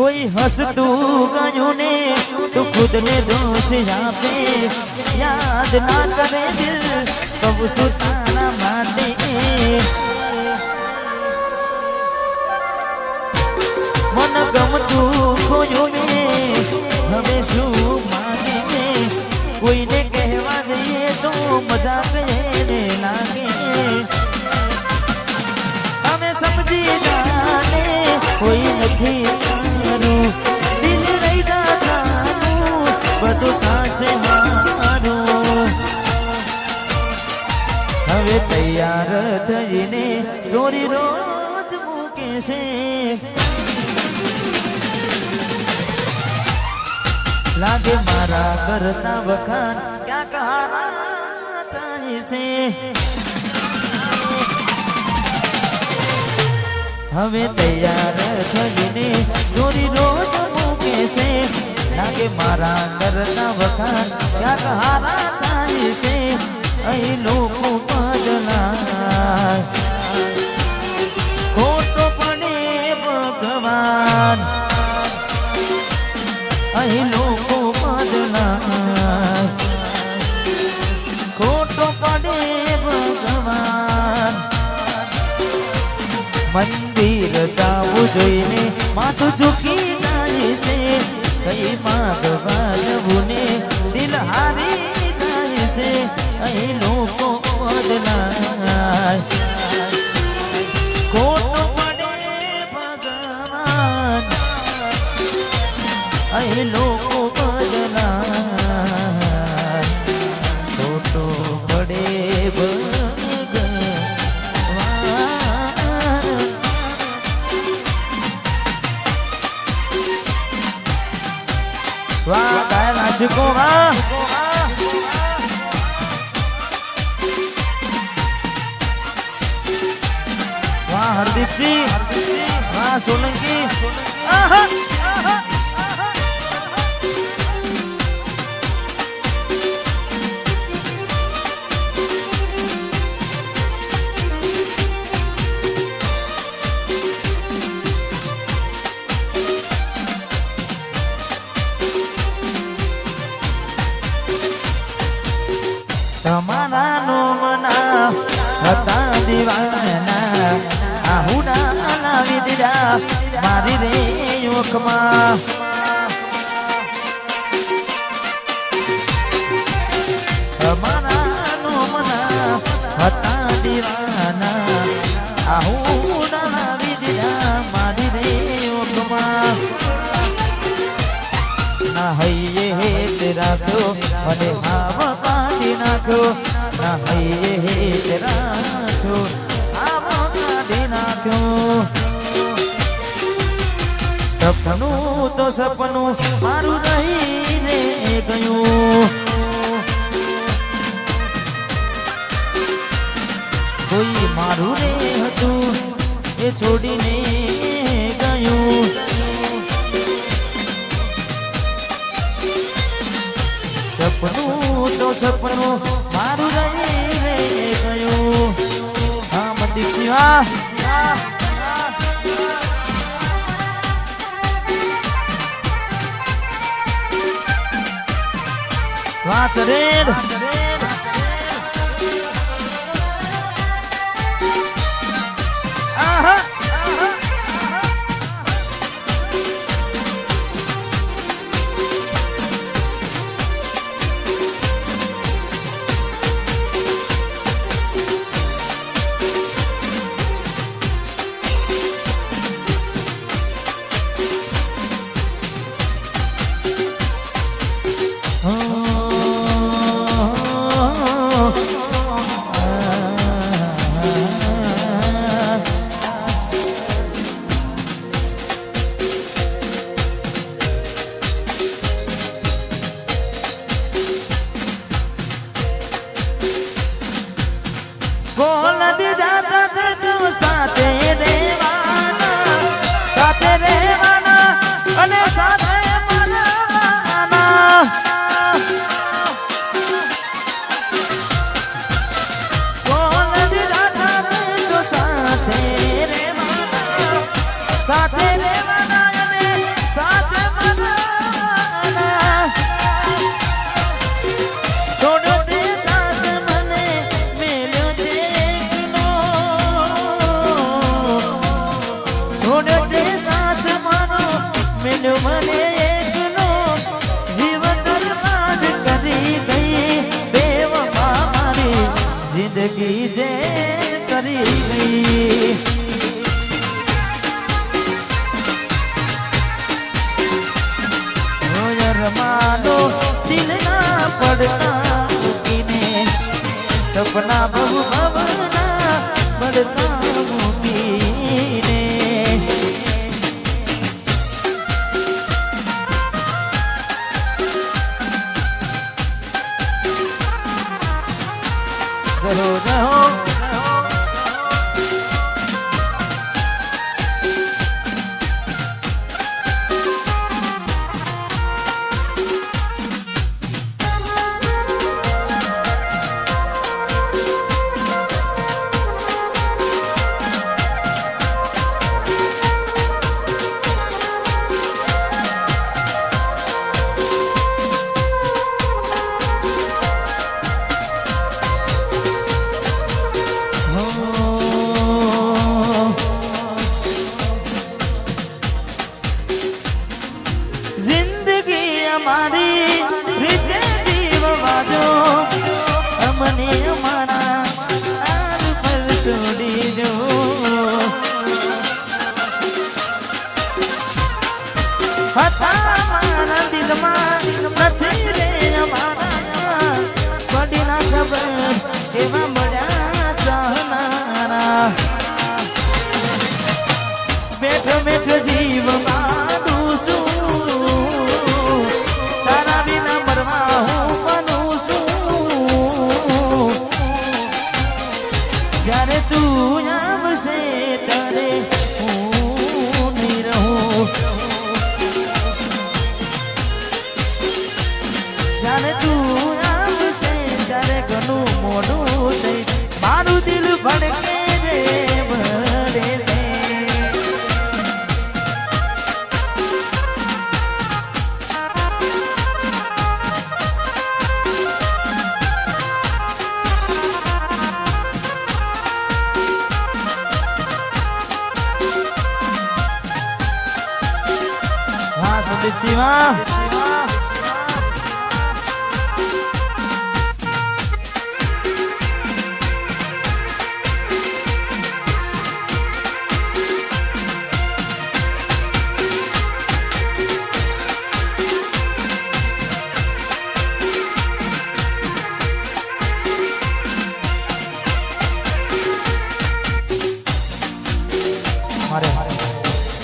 कोई हंसतू गयूं ने तो खुद ने दोष आपे याद ना करे दिल कब सुताना माटे मन गमतू खोयो ने हमें शू मांगे कोई ने कहवा जाइए तो मजा कहने लागे हमें समझी जाने कोई नहीं मारू दिल नहीं जातारू બધું થાશે મારું હવે તૈયાર થઈને સ્ટોરી રોજ મૂકે છે લાગે મારા કરતા વખાણ ક્યાં કહારા થાય છે હવે તૈયાર થઈને સ્ટોરી રોજ મૂકે છે લાગે મારા કરતા વખાણ ક્યાં કહારા થાય છે અહીં લોકો બદલાય ખોટો પડે ભગવાન અહીં લોકો બદલાય ખોટો પડે ભગવાન મંદિર સાવું જોઈને માથું ઝૂકી જાય છે કઈ માગવા જવું ને દિલ હારી જાય છે અહીં લોકો બદલાય ખોટો પડે ભગવાન અહીં લોકો બદલાય ખોટો પડે વાહ ગાયલ આશિકો વાહ વાહ હરદીપસિંહ વાહ સોલંકી આહા તમારા નો મના હતા દીવાના આહુડા લાવી દીધા મારી રે યોકમાં તમારા નો મના હતા દીવાના આહુડા લાવી દીધા મારી રે યોકમાં ના હૈયે હેત રાખ્યો અને હાવ કાઢી નાખ્યો ના હૈયે હેત રાખ્યો હાવ કાઢી નાખ્યો સપનું તો સપનું મારું રહીને ગયું કોઈ મારું રે હતું એ છોડીને ગયું સપનું તો સપનું મારું રહીને ગયું હા મંદિર સિવા વાહ ચરેડ આહા પડતા મૂકીને સપના બહુ ભવના પડતા મૂકીને રહો રહો બેઠો બેઠો જીવ માનું છું તારા વિના મરવા હું બનું છું જ્યારે તું આવશે ત્યારે હું નહીં રહું જ્યારે તું આવશે ત્યારે ઘણું મોડું થઈ મારું દિલ ભડકે રે ભરે છે Konnichiwa.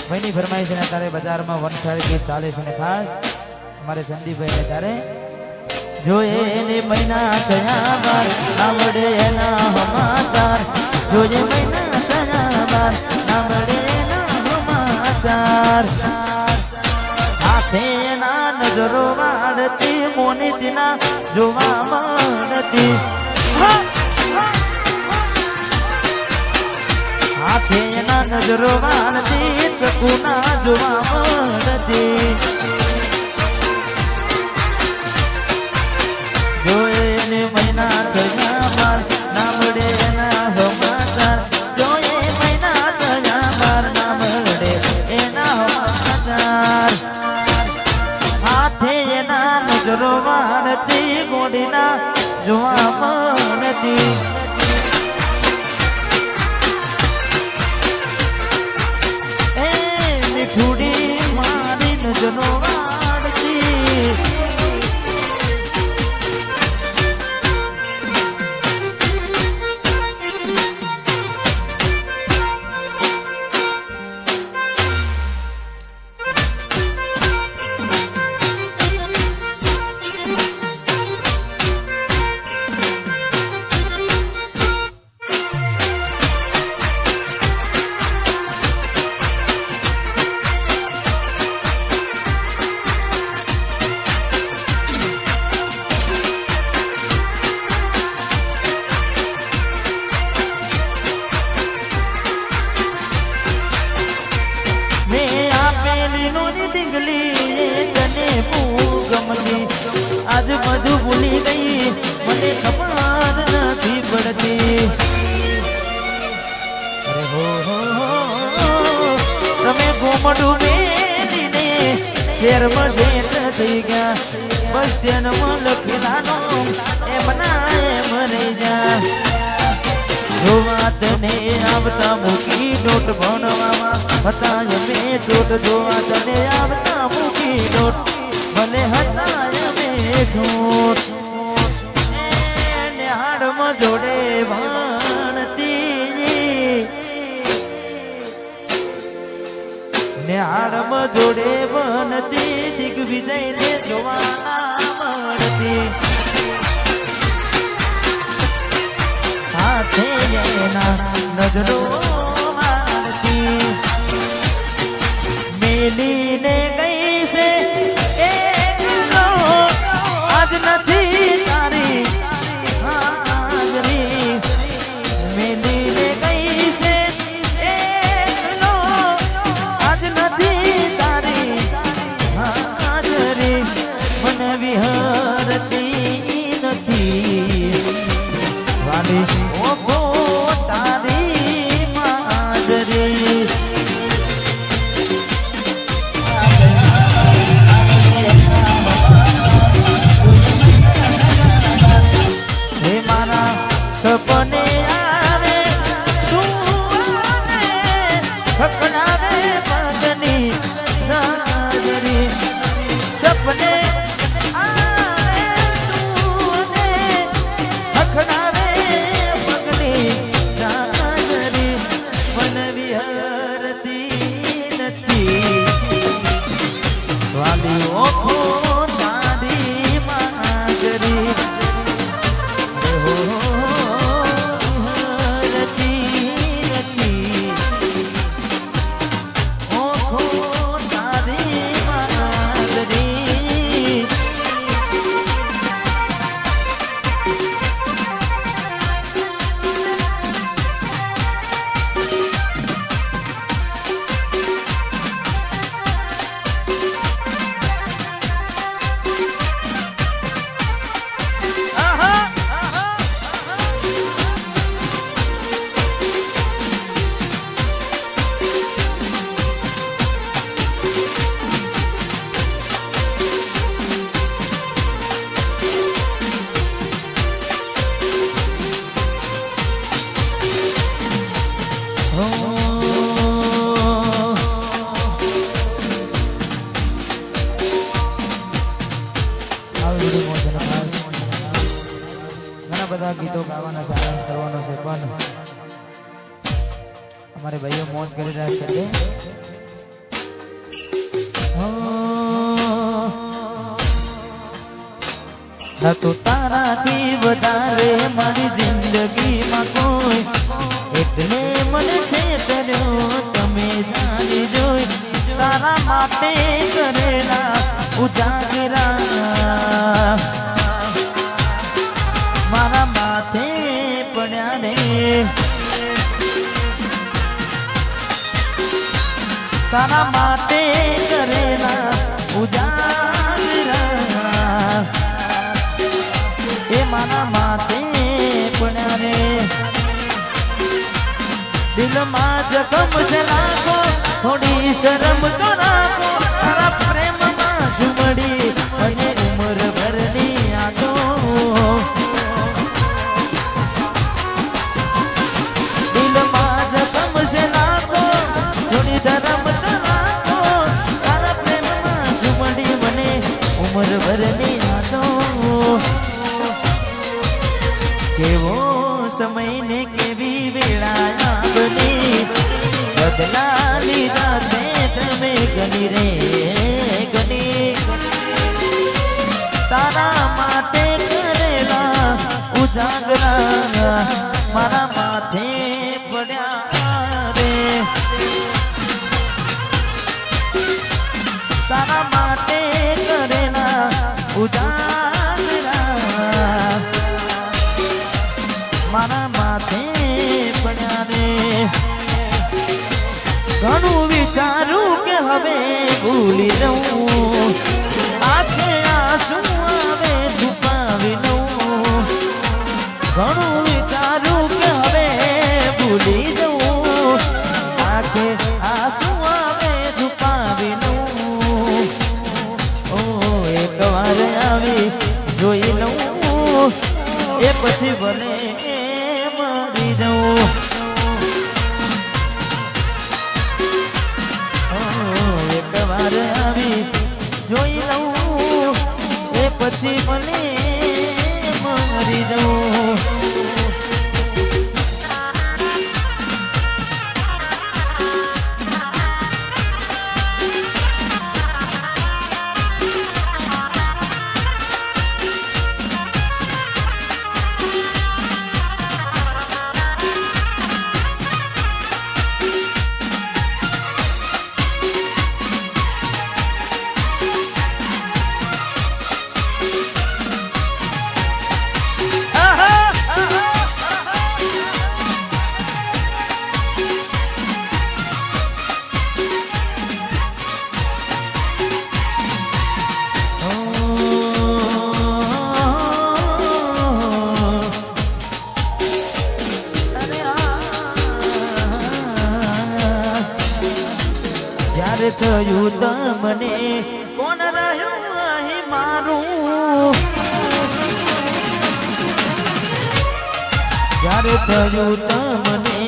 ભાઈની ફરમાઈશ ને તારે બજારમાં વનસારી ગીત ચાલે છે ને ખાસ અમારે સંદીપભાઈ ને તારે જોઈએ એને મહિના થયા બાર ના મળે એના સમાચાર જોઈએ મહિના થયા બાર ના મળે એના સમાચાર હાથે એના નજરો વાળતી મોની દિના જોવા મળતી હાથે એના નજરો વાળતી ચકુના જોવા મળતી જોઈને મહિના થયા બાર ના મળે એના સમાચાર જોઈએ મહિના થયા બાર ના મળે એના સમાચાર હાથે એના નજરો વાળતી ગોડીના જોવા મળતી થોડી મારી નજરો વાળતી आज मधु भूली गई मने खबर नहीं पड़ती अरे हो तमे घूमडू बेने शेर में शेर थी गया बस स्टेशन में लखीलानो ए बनाए मरे जा जो बात ने आवता मुकी नोट बनवामा हताय में टोट जो बात ने आवता मुकी नोट भले हताय में ठोट જોડે ભણતી ને આરમ જોડે બનતી દિગ્વિજય ને જોવા મળતી સાથે એના નજરો મારતી મેલીને ગઈ છે એકલો આજ નથી તારી હાજરી મેલીને ગઈ છે એકલો આજ નથી તારી હાજરી મને વિહરતી નથી વાલી ઓગો તારી હાજરી સપને આવે સુવાને ખકડાવે પગની હાજરી સપને આવે સુવાને ખકડાવે પગની હાજરી મન વિહરતી નથી વાલી ઓખો તારી હાજરી ઘણા બધા ગીતો ગાવાના સારાંશ કરવાનો છે પણ અમારે ભાઈઓ મોજ કરી રહ્યા છે ન તો તારાથી વધારે મારી જિંદગીમાં કોઈ એટલે મને છેતર્યો તમે જાણી જોઈ તારા માટે કરેલા ઉજાગરા મારા માથે પડ્યા રે તારા માટે કરેલા ઉજાગરા એ મારા માથે પડ્યા રે દિલમાં જખમ છે રાખો થોડી શરમ તો રાખો તારા પ્રેમમાં સુમડી અને ઉમર ભરની આંખો દિલમાં જખમ છે રાખો થોડી શરમ તો રાખો તારા પ્રેમમાં સુમડી મને ઉમર ભરની આંખો કેવો સમય ને કેવી વેળા બની બદલા લીધા છે તમે ગની રે ગની તારા માટે કરેલા ઉજાગરા મારા માથે પડ્યા રે તારા માટે કરેલા ઉજાગરા મારા માથે પડ્યા રે ઘણું વિચારું કે હવે ભૂલી જવું આંખે આંસુ આવે છુપાવી દઉં ઘણું વિચારું કે હવે ભૂલી જવું આંખે આંસુ આવે છુપાવી દઉં ઓ એક વાર આવી જોઈ લઉં એ પછી ભલે મરી જવું એક વાર આવી જોઈ લઉં એ પછી મને મરી જવું તમને કોણ રહ્યું અહીં મારું જ્યારે થયું તમને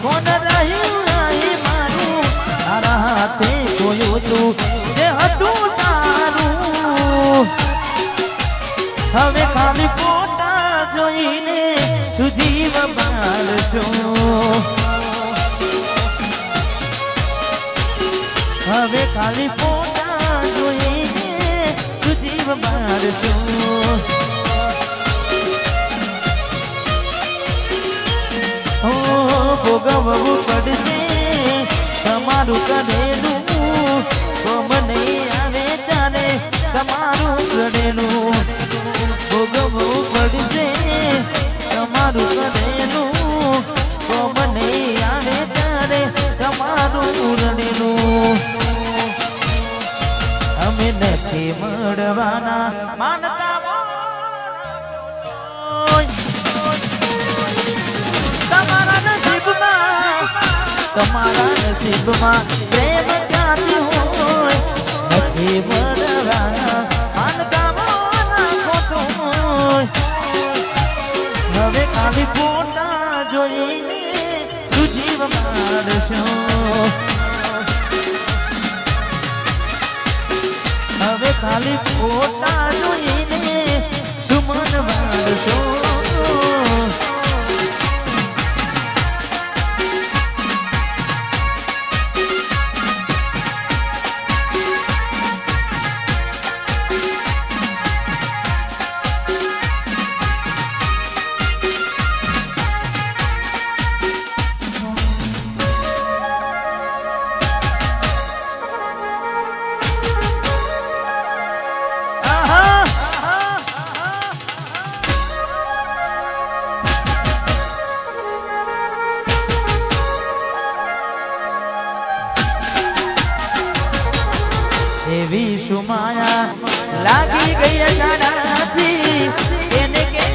કોણ રહ્યું અહીં મારું તારા હાથે જોયું તું જે હતું તારું હવે ખાલી ફોટા જોઈને સુજીવ બાળજો હવે ખાલી ફોટા જોઈને સુજીવ બાળજો ભોગવવું પડશે તમારું કરેલું કોમ નહીં આવે ત્યારે તમારું કરેલું ભોગવવું પડશે તમારું કરેલું કોમ નહીં આવે ત્યારે તમારું રડેલું અમે નથી મળવાના માનતા તમારા નસીબમાં પ્રેમ ક્યાંથી હોય નથી મળવાના માનતામાં ખોટું હોય હવે ખાલી ફોટા જોઈને સુજીવ મારશો હવે ખાલી ફોટા જોઈને સુમન મારશો એવી સુમાયા લાગી ગઈ અચાનકથી એને કેમ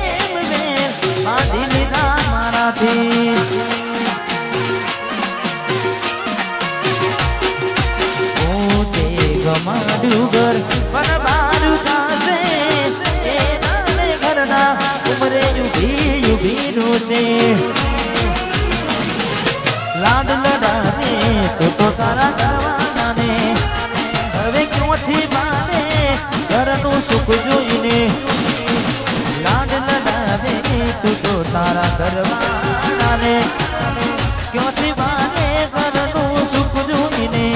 મેં બાંધી લીધા મારાથી પોતે ગમાડ્યું ઘર પણ બારું થશે એ નાને ઘરના ઉમરે યુભીનું છે લાડ લડાને તો તારા કરવાના ને હવે ક્યોથી માને ઘરનું સુખ જોઈને લાડ લડાવે તું તો તારા ઘરવાળાને ક્યોથી માને ઘરનું સુખ જોઈને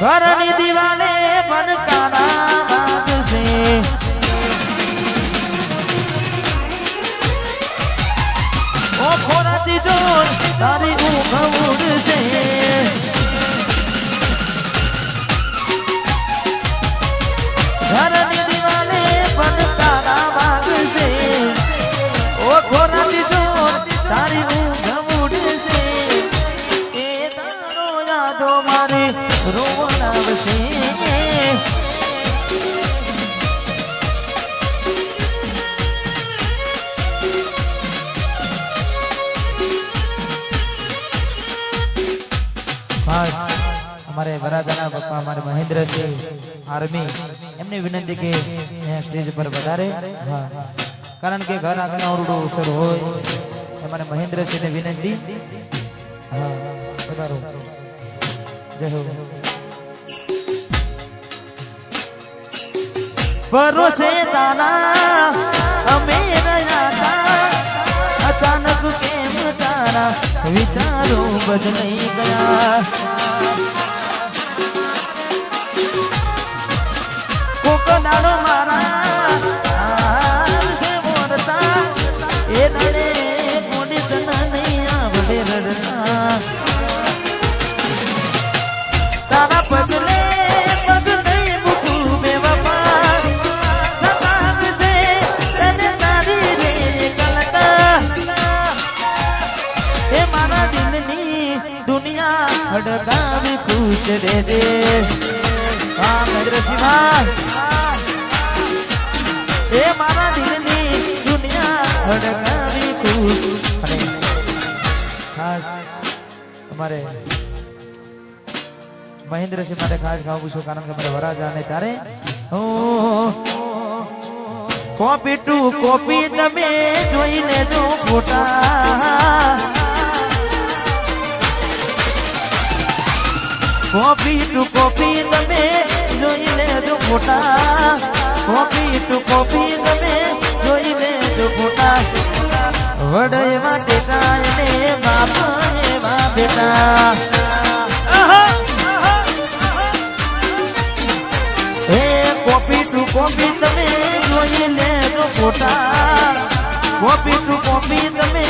ઘરની દિવાલે બનકારા વાગશે ઓ ખોરાતી જોર તારી ઊંઘ ઉડશે ઘરની દિવાલે બનકારા વાગશે ઓ ખોરાતી જોર તારી ઊંઘ ઉડશે એ તારો યાદો મારે રોવડાવશે हमारे वरादाना पप्पा हमारे महेंद्र सिंह आर्मी एमने विनंती के यहाँ स्टेज पर पधारे हाँ कारण के घर आंगना ओरडो सर हो हमारे महेंद्र सिंह ने विनंती हाँ पधारो जय हो भरोसे ताना अमे रहा था अचानक केम तारा विचारों बदल गया कोकनाडो मारा से मोरता ए नडे मोडी तना नहीं आवडे रडता तारा पगले पगले मुकू बेवफा सताव से तने तारी रे कलका ए मारा दिलनी दुनिया हड़कावी खुश दे दे हाँ महेंद्र सिंह ए मारा दिलनी दुनिया हड़कावी खुश अरे खास हमारे મહેન્દ્રસિંહ માટે ખાસ ગાવું છું કારણ કે મારે વરાજા ને તારે કોપી ટુ કોપી તમે જોઈ લેજો ફોટા કોપી ટુ કોપી તમે જોઈ લેજો ફોટા કોપી ટુ કોપી તમે જોઈ લેજો ફોટા વડે એવા ટેકા ને બાપ એવા બેટા હે કોપી ટુ કોપી તમે જોઈ લેજો ફોટા કોપી ટુ કોપી તમે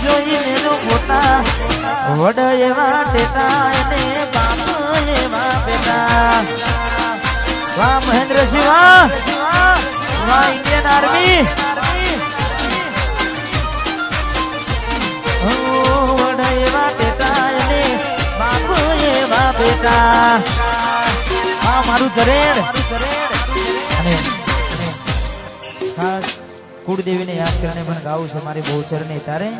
જોઈ લેજો ફોટા વડે એવા ટેકા ને બાપ એવા બેટા વાહ મહેન્દ્રસિંહ વાહ વાહ ઇન્ડિયન આર્મી વડે એવા ટેકા ને બાપ એવા બેટા હા મારું જરેડ અને ખાસ કુળદેવીને યાદ કરીને પણ ગાવું છે મારી બહુચર ને તારે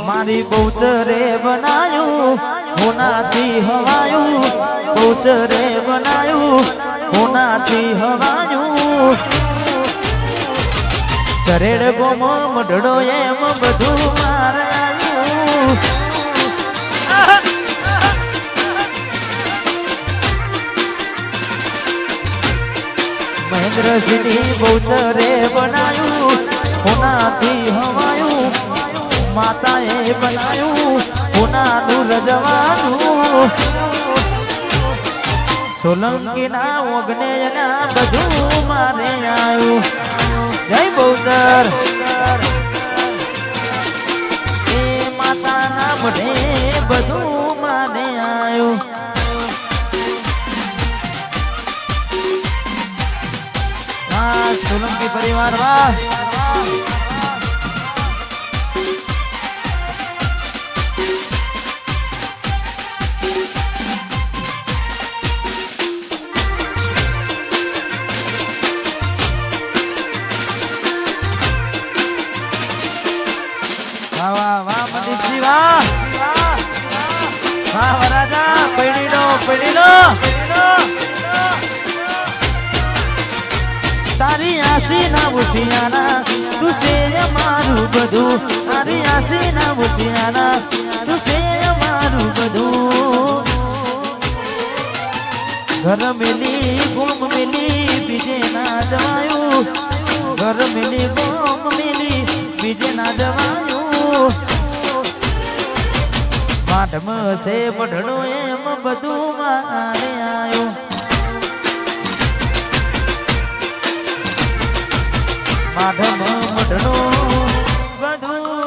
મારી બહુચરે બનાયું હોનાથી હવાયું બહુચરે બનાયું હોનાથી હવાયું ચરેડ ગોમો મઢડો એમ બધું મારે આવ્યું મહેન્દ્રસિંહની બહુચરે બનાયું હોનાથી હવાયું માતાએ બનાયું હોનાનું રજવાનું સોલંકીના ઓગનેયના બધું મારે આવ્યું જય બહુચર એ માતાના મઢે બધું મારે આવ્યું હા સોલંકી પરિવાર વાહ વાહ વાહ મનીષજી વાહ વાહ વરાજા પૈડીનો તારી આસી ના ઉછિયાના તું છે મારું બધું તારી આસી ના ઉછિયાના તું છે મારું બધું ઘર મિલી ગોમ મિલી બીજે ના જવાયું ઘર મિલી ગોમ મિલી બીજે ના જવાયું માટમ છે મઢડો એમ બધું મારે આવ્યું માધમ મઢડો બધું